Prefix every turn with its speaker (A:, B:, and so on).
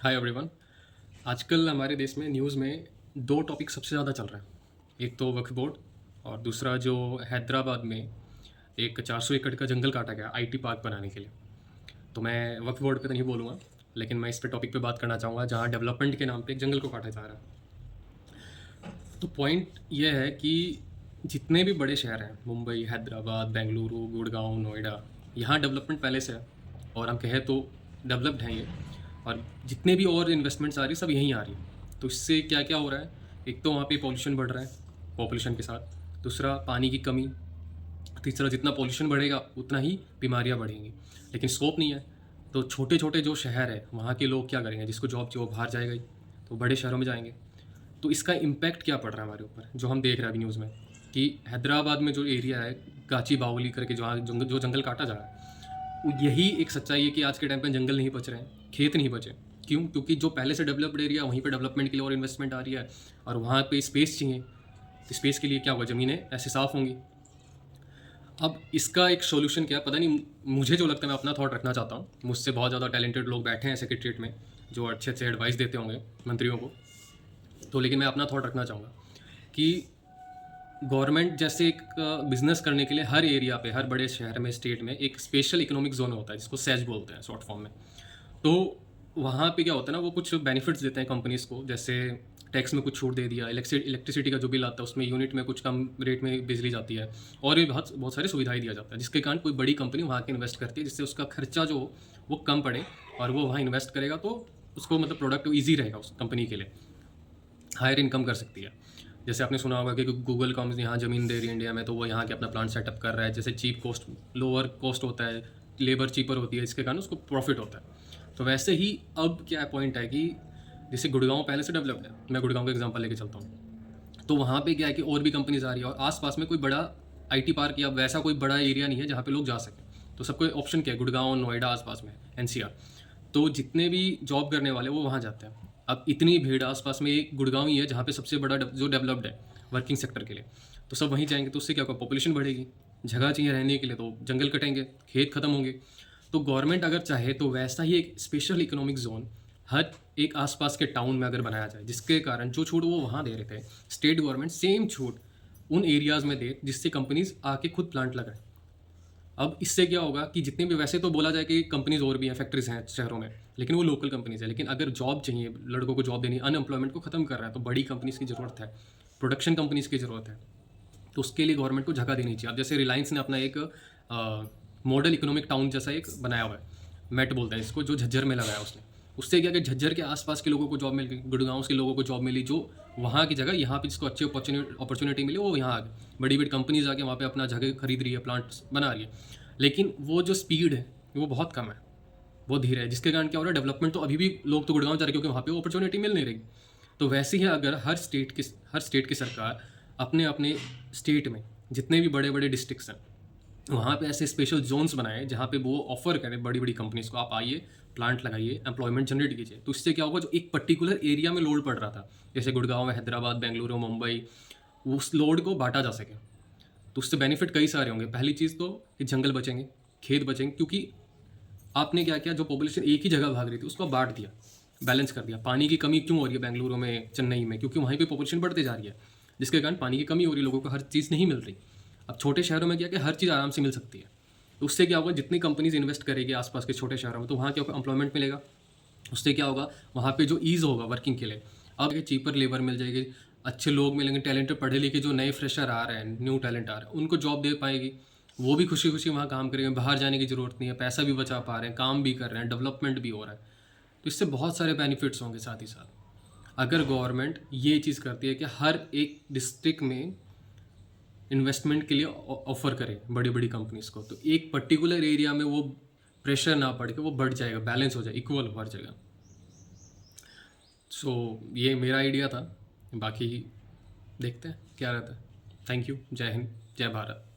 A: Hi everyone. आजकल हमारे देश में न्यूज़ में दो टॉपिक सबसे ज़्यादा चल रहे हैं। एक तो वक्फ बोर्ड और दूसरा जो हैदराबाद में एक 400 एकड़ का जंगल काटा गया आईटी पार्क बनाने के लिए। तो मैं वक्फ बोर्ड पे तो नहीं बोलूँगा, लेकिन मैं इस पे टॉपिक पे बात करना चाहूँगा जहाँ डेवलपमेंट के नाम पे एक जंगल को काटा जा रहा है। तो पॉइंट ये है कि जितने भी बड़े शहर हैं, मुंबई, हैदराबाद, बेंगलुरु, गुड़गांव, नोएडा, यहाँ डेवलपमेंट पहले से है और हम कहें तो डेवलप्ड हैं ये। और जितने भी और इन्वेस्टमेंट्स आ रही है सब यहीं आ रही है। तो इससे क्या क्या हो रहा है, एक तो वहाँ पे पॉल्यूशन बढ़ रहा है पॉपुलेशन के साथ, दूसरा पानी की कमी, तीसरा जितना पॉल्यूशन बढ़ेगा उतना ही बीमारियाँ बढ़ेंगी। लेकिन स्कोप नहीं है। तो छोटे छोटे जो शहर है वहाँ के लोग क्या करेंगे, जिसको जॉब चाहिए वो बाहर जाएगा ही, तो बड़े शहरों में जाएंगे। तो इसका इम्पैक्ट क्या पड़ रहा है हमारे ऊपर, जो हम देख रहे हैं अभी न्यूज़ में कि हैदराबाद में जो एरिया है गाची बावली करके जहाँ जो जंगल काटा जा रहा है, यही एक सच्चाई है कि आज के टाइम पे जंगल नहीं बच रहे हैं, खेत नहीं बचे। क्यों? क्योंकि जो पहले से डेवलप्ड एरिया वहीं पे डेवलपमेंट के लिए और इन्वेस्टमेंट आ रही है और वहाँ पे स्पेस चाहिए। तो स्पेस के लिए क्या होगा, ज़मीनें ऐसे साफ़ होंगी। अब इसका एक सोल्यूशन क्या है पता नहीं, मुझे जो लगता है मैं अपना थॉट रखना चाहता हूँ। मुझसे बहुत ज़्यादा टैलेंटेड लोग बैठे हैं सेक्रेटरीट में जो अच्छे अच्छे एडवाइस देते होंगे मंत्रियों को। तो लेकिन मैं अपना थॉट रखना चाहूँगा कि गवर्नमेंट जैसे एक बिजनेस करने के लिए हर एरिया पे, हर बड़े शहर में, स्टेट में एक स्पेशल इकोनॉमिक जोन होता है जिसको सेज बोलते हैं शॉर्ट फॉर्म में। तो वहाँ पे क्या होता है ना, वो कुछ बेनिफिट्स देते हैं कंपनीज को, जैसे टैक्स में कुछ छूट दे दिया, इलेक्ट्रिसिटी का जो बिल आता है उसमें यूनिट में कुछ कम रेट में बिजली जाती है, और भी बहुत बहुत सारी सुविधाएं दिया जाता है, जिसके कारण कोई बड़ी कंपनी वहाँ के इन्वेस्ट करती है, जिससे उसका खर्चा जो हो वो कम पड़े और वो वहाँ इन्वेस्ट करेगा तो उसको मतलब प्रोडक्ट ईजी रहेगा उस कंपनी के लिए, हायर इनकम कर सकती है। जैसे आपने सुना होगा कि गूगल कॉम यहाँ ज़मीन दे रही है इंडिया में, तो वो यहाँ के अपना प्लांट सेटअप कर रहा है। जैसे चीप कॉस्ट, लोअर कॉस्ट होता है, लेबर चीपर होती है, इसके कारण उसको प्रॉफिट होता है। तो वैसे ही अब क्या पॉइंट है कि जैसे गुड़गांव पहले से डेवलप्ड है, मैं गुड़गांव का एग्जांपल लेके चलता हूँ। तो वहाँ पे क्या है कि और भी कंपनीज आ रही है और आसपास में कोई बड़ा आईटी पार्क या वैसा कोई बड़ा एरिया नहीं है जहाँ पे लोग जा सकें। तो सबको ऑप्शन क्या है, गुड़गांव, नोएडा आसपास में, एनसीआर। तो जितने भी जॉब करने वाले वो वहाँ जाते हैं। अब इतनी भीड़, आसपास में एक गुड़गांव ही है जहाँ पे सबसे बड़ा जो डेवलप्ड है वर्किंग सेक्टर के लिए, तो सब वहीं जाएंगे। तो उससे क्या होगा, पॉपुलेशन बढ़ेगी, जगह चाहिए रहने के लिए तो जंगल कटेंगे, खेत खत्म होंगे। तो गवर्नमेंट अगर चाहे तो वैसा ही एक स्पेशल इकोनॉमिक जोन हर एक आसपास के टाउन में अगर बनाया जाए, जिसके कारण जो छूट वो वहाँ दे रहे थे, स्टेट गवर्नमेंट सेम छूट उन एरियाज़ में दे, जिससे कंपनीज आके खुद प्लांट लगाए। अब इससे क्या होगा कि जितने भी, वैसे तो बोला जाए कि कंपनीज और भी हैं, फैक्ट्रीज हैं शहरों में, लेकिन वो लोकल कंपनीज है। लेकिन अगर जॉब चाहिए, लड़कों को जॉब देनी, अनएम्प्लॉयमेंट को खत्म कर रहा है, तो बड़ी कंपनीज की ज़रूरत है, प्रोडक्शन कंपनीज की ज़रूरत है। तो उसके लिए गवर्नमेंट को जगह देनी चाहिए। अब जैसे रिलायंस ने अपना एक मॉडल इकोनॉमिक टाउन जैसा एक बनाया हुआ है, मेट बोलते हैं इसको, जो झज्जर में लगाया उसने। उससे क्या कि झज्जर के आसपास के लोगों को जॉब मिल गई, गुड़गांव के लोगों को जॉब मिली, जो वहाँ की जगह यहाँ पे जिसको अच्छी अपॉर्चुनिटी मिली वो यहाँ आ गई। बड़ी बड़ी कंपनीज आके वहाँ पे अपना जगह खरीद रही है, प्लांट्स बना रही है। लेकिन वो जो स्पीड है वो बहुत कम है, वो धीरे है, जिसके कारण क्या हो रहा है, डेवलपमेंट तो अभी भी लोग तो गुड़गांव जा रहे हैं क्योंकि वहाँ पे अपॉर्चुनिटी मिल नहीं रही। तो वैसे ही अगर हर स्टेट की सरकार अपने अपने स्टेट में जितने भी बड़े बड़े डिस्ट्रिक्ट्स हैं वहाँ पे ऐसे स्पेशल जोन्स बनाए जहाँ पे वो ऑफर करें बड़ी बड़ी कंपनीज को, आप आइए, प्लांट लगाइए, एम्प्लॉयमेंट जनरेट कीजिए। तो इससे क्या होगा, जो एक पर्टिकुलर एरिया में लोड पड़ रहा था, जैसे गुड़गांव में, हैदराबाद, बेंगलुरु, मुंबई, उस लोड को बांटा जा सके। तो उससे बेनिफिट कई सारे होंगे। पहली चीज़ तो कि जंगल बचेंगे, खेत बचेंगे, क्योंकि आपने क्या किया, जो पॉपुलेशन एक ही जगह भाग रही थी उसको बांट दिया, बैलेंस कर दिया। पानी की कमी क्यों हो रही है बेंगलुरु में, चेन्नई में? क्योंकि वहीं पे पॉपुलेशन बढ़ते जा रही है, जिसके कारण पानी की कमी हो रही है, लोगों को हर चीज़ नहीं मिल रही। अब छोटे शहरों में क्या कि हर चीज़ आराम से मिल सकती है। तो उससे क्या होगा, जितनी कंपनीज इन्वेस्ट करेगी आसपास के छोटे शहरों में, तो वहाँ क्या होगा, एम्प्लॉयमेंट मिलेगा। उससे क्या होगा, वहाँ पे जो ईज़ होगा वर्किंग के लिए, अब चीपर लेबर मिल जाएगी, अच्छे लोग मिलेंगे, टैलेंटेड पढ़े लिखे जो नए फ्रेशर आ रहे हैं, न्यू टैलेंट आ रहे हैं, उनको जॉब दे पाएगी। वो भी खुशी खुशी वहाँ काम करेंगे, बाहर जाने की ज़रूरत नहीं है, पैसा भी बचा पा रहे हैं, काम भी कर रहे हैं, डेवलपमेंट भी हो रहा है। तो इससे बहुत सारे बेनिफिट्स होंगे। साथ ही साथ अगर गवर्नमेंट ये चीज़ करती है कि हर एक डिस्ट्रिक्ट में इन्वेस्टमेंट के लिए ऑफर करे बड़ी बड़ी कंपनीज को, तो एक पर्टिकुलर एरिया में वो प्रेशर ना पड़ के वो बढ़ जाएगा, बैलेंस हो जाए, इक्वल हो हर जगह। सो ये मेरा आइडिया था, बाकी देखते हैं क्या रहता है। Thank you. जय हिंद, जय भारत।